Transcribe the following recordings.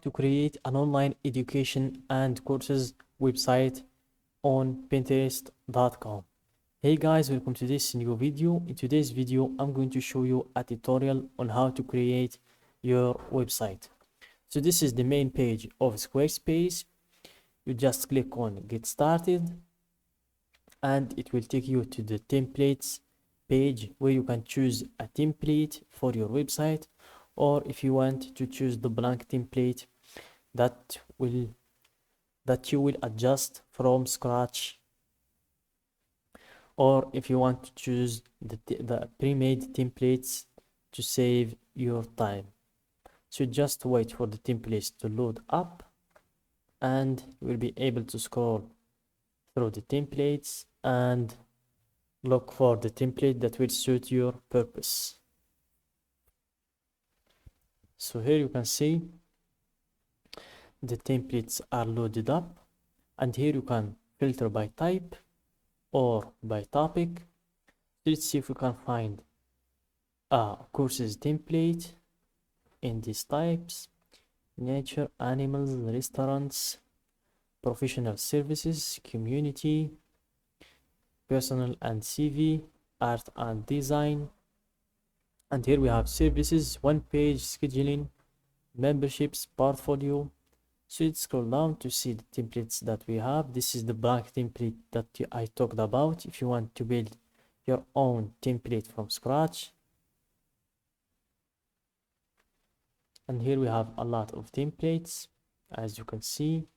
to create an online education and courses website on Pinterest.com. Hey guys, welcome to this new video. In today's video, I'm going to show you a tutorial on how to create your website. So this is the main page of Squarespace. You just click on Get Started and it will take you to the templates page where you can choose a template for your website, or if you want to choose the blank template that you will adjust from scratch, or if you want to choose the pre-made templates to save your time. So just wait for the templates to load up and you will be able to scroll through the templates and look for the template that will suit your purpose. So here you can see the templates are loaded up, and here you can filter by type or by topic. Let's see if we can find a courses template in these types: nature, animals, restaurants, professional services, community, personal and CV, art and design. And here we have services, one page, scheduling, memberships, portfolio. So let's scroll down to see the templates that we have. This is the blank template that I talked about. If you want to build your own template from scratch. And here we have a lot of templates, as you can see.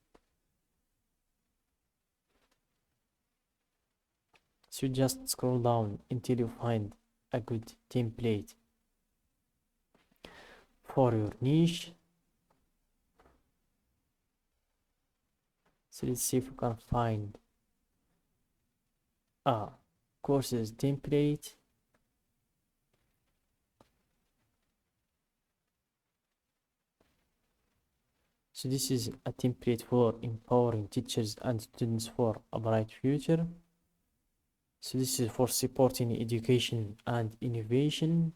So just scroll down until you find a good template for your niche. So let's see if we can find a courses template. So this is a template for empowering teachers and students for a bright future. So this is for supporting education and innovation.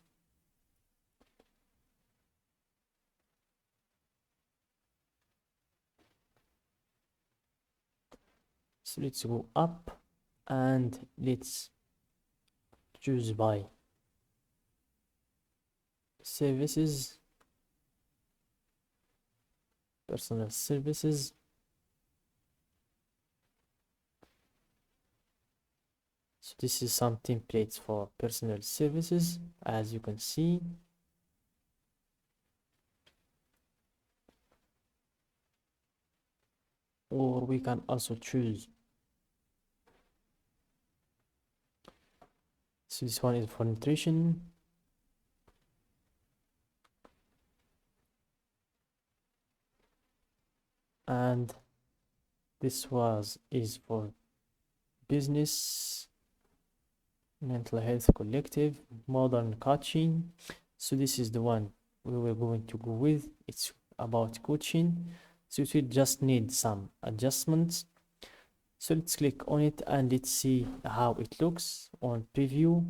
So let's go up and let's choose by services, personal services. So this is some templates for personal services, as you can see. Or we can also choose. So this one is for nutrition. And this is for business, mental health collective, modern coaching. So this is the one we were going to go with. It's about coaching. So it will just need some adjustments. So let's click on it and let's see how it looks on preview.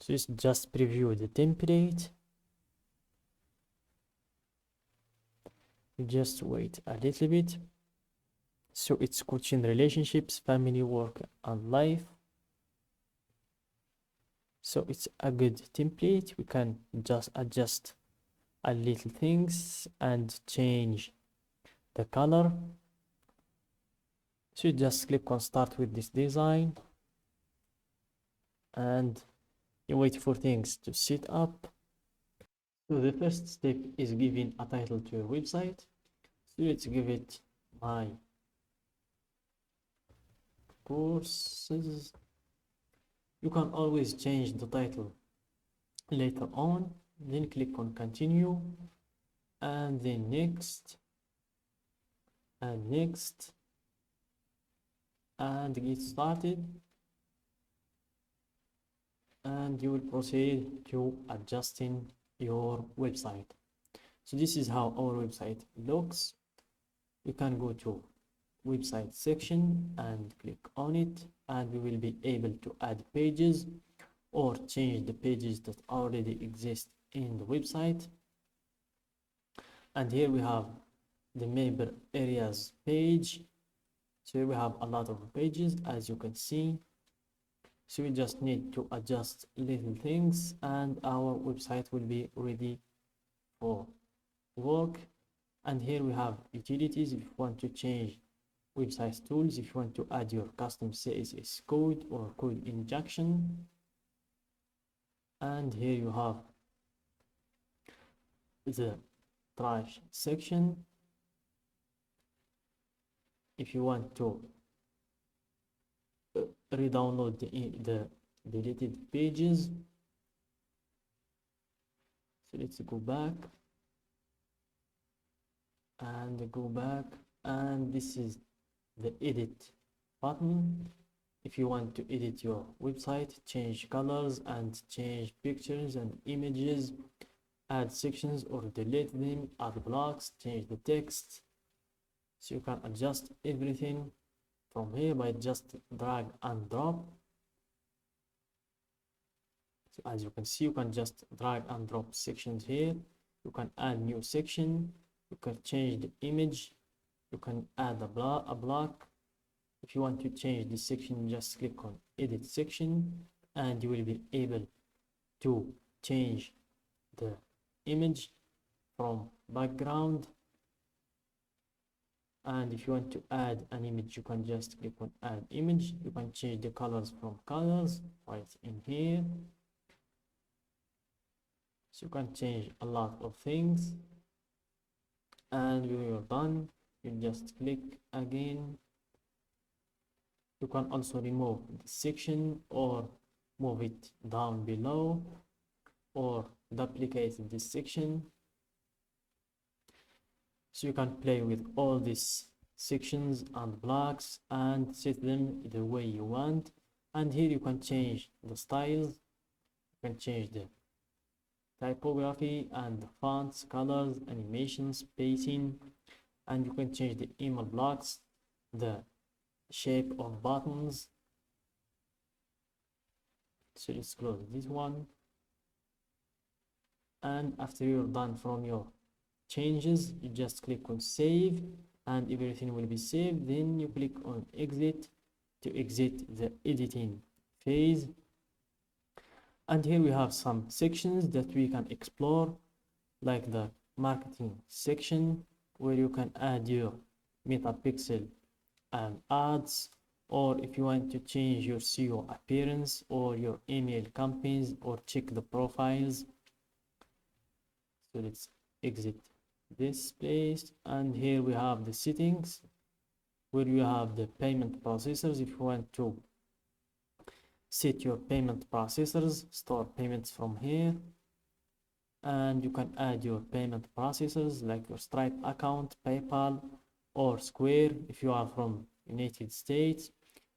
So let's just preview the template. Just wait a little bit. So it's coaching relationships, family, work, and life. So it's a good template. We can just adjust a little things and change the color. So you just click on start with this design and you wait for things to set up. So the first step is giving a title to your website. So let's give it my courses. You can always change the title later on. Then click on continue and then next and next and get started, and you will proceed to adjusting your website. So this is how our website looks. You can go to website section and click on it, and we will be able to add pages or change the pages that already exist in the website. And here we have the member areas page. So here we have a lot of pages, as you can see. So we just need to adjust little things and our website will be ready for work. And here we have utilities if you want to change website tools, if you want to add your custom CSS code or code injection. And here you have the trash section if you want to re-download the deleted pages. So let's go back and this is the edit button. If you want to edit your website, change colors and change pictures and images, add sections or delete them, add blocks, change the text. So you can adjust everything from here by just drag and drop. So as you can see, you can just drag and drop sections here. You can add new section, you can change the image, you can add a block. If you want to change this section, just click on edit section and you will be able to change the image from background. And if you want to add an image, you can just click on add image. You can change the colors from colors right in here. So you can change a lot of things. And when you're done, you just click again. You can also remove the section or move it down below or duplicate this section. So you can play with all these sections and blocks and set them the way you want. And here you can change the styles, you can change the typography and the fonts, colors, animations, spacing, and you can change the email blocks, the shape of buttons. So let's close this one. And after you're done from your changes, you just click on save and everything will be saved. Then you click on exit to exit the editing phase. And here we have some sections that we can explore, like the marketing section where you can add your metapixel and ads, or if you want to change your SEO appearance or your email campaigns or check the profiles. So let's exit this place. And here we have the settings where you have the payment processors. If you want to set your payment processors, store payments from here, and you can add your payment processors like your Stripe account, PayPal or Square if you are from United States.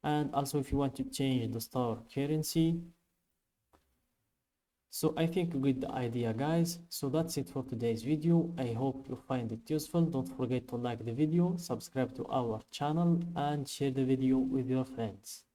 And also if you want to change the store currency. So I think you get the idea, guys. So that's it for today's video. I hope you find it useful. Don't forget to like the video, subscribe to our channel and share the video with your friends.